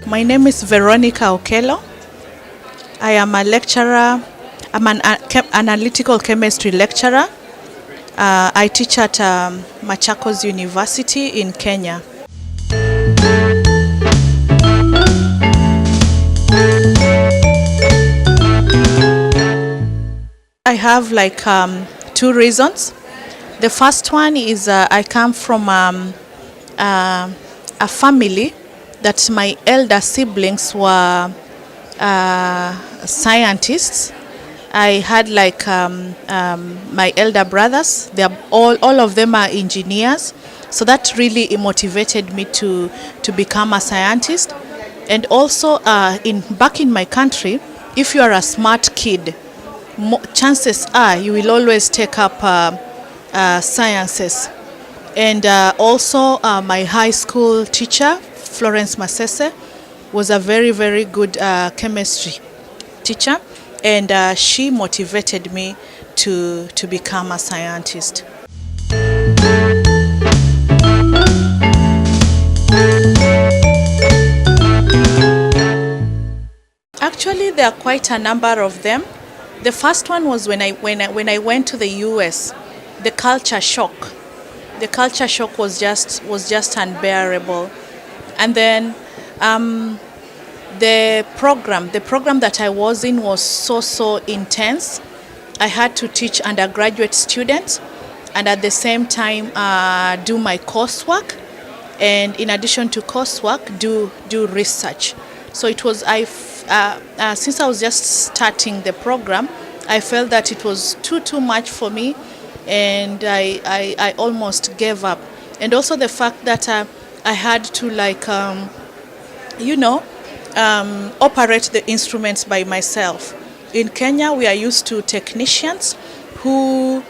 My name is Veronica Okello. I am a lecturer. I'm an analytical chemistry lecturer. I teach at Machakos University in Kenya. I have two reasons. The first one is I come from a family that my elder siblings were scientists. I had my elder brothers. They are all of them are engineers. So that really motivated me to become a scientist. And also back in my country, if you are a smart kid, chances are you will always take up sciences. And also my high school teacher, Florence Masese, was a very, very good chemistry teacher, and she motivated me to become a scientist. Actually, there are quite a number of them. The first one was when I went to the US. The culture shock. The culture shock was just unbearable. And then the program that I was in was so intense. I had to teach undergraduate students and at the same time do my coursework, and in addition to coursework do research. So it was since I was just starting the program, I felt that it was too much for me, and I almost gave up. And also the fact that I had to operate the instruments by myself. In Kenya, we are used to technicians who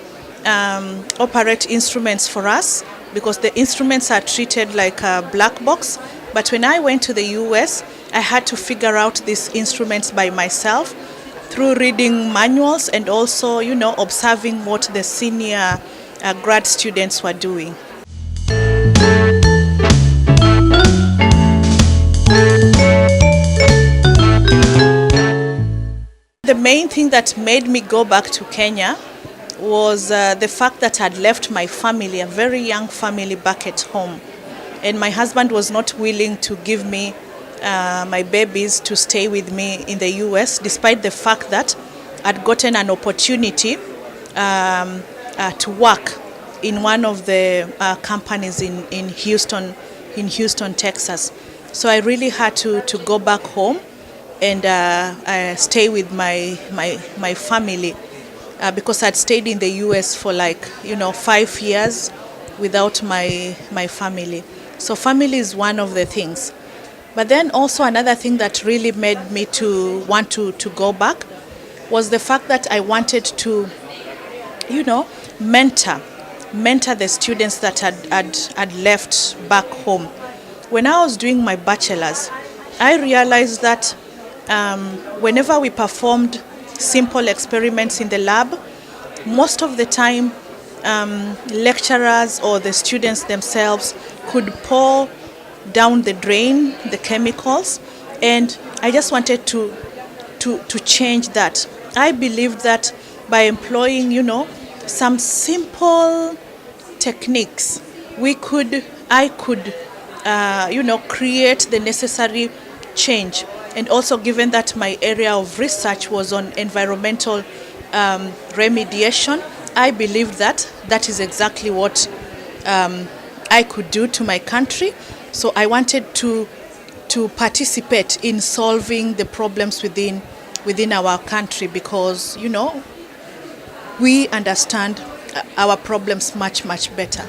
operate instruments for us because the instruments are treated like a black box. But when I went to the US, I had to figure out these instruments by myself through reading manuals and also, observing what the senior grad students were doing. The main thing that made me go back to Kenya was the fact that I'd left my family, a very young family, back at home. And my husband was not willing to give me my babies to stay with me in the US, despite the fact that I'd gotten an opportunity to work in one of the companies in Houston, Texas. So I really had to go back home and stay with my family because I'd stayed in the US for 5 years without my family. So family is one of the things. But then also another thing that really made me to want to go back was the fact that I wanted to, mentor the students that had left back home. When I was doing my bachelor's, I realized that whenever we performed simple experiments in the lab, most of the time lecturers or the students themselves could pour down the drain the chemicals, and I just wanted to change that. I believed that by employing some simple techniques, I could create the necessary change. And also, given that my area of research was on environmental remediation, I believed that is exactly what I could do to my country. So I wanted to participate in solving the problems within our country because, we understand our problems much better.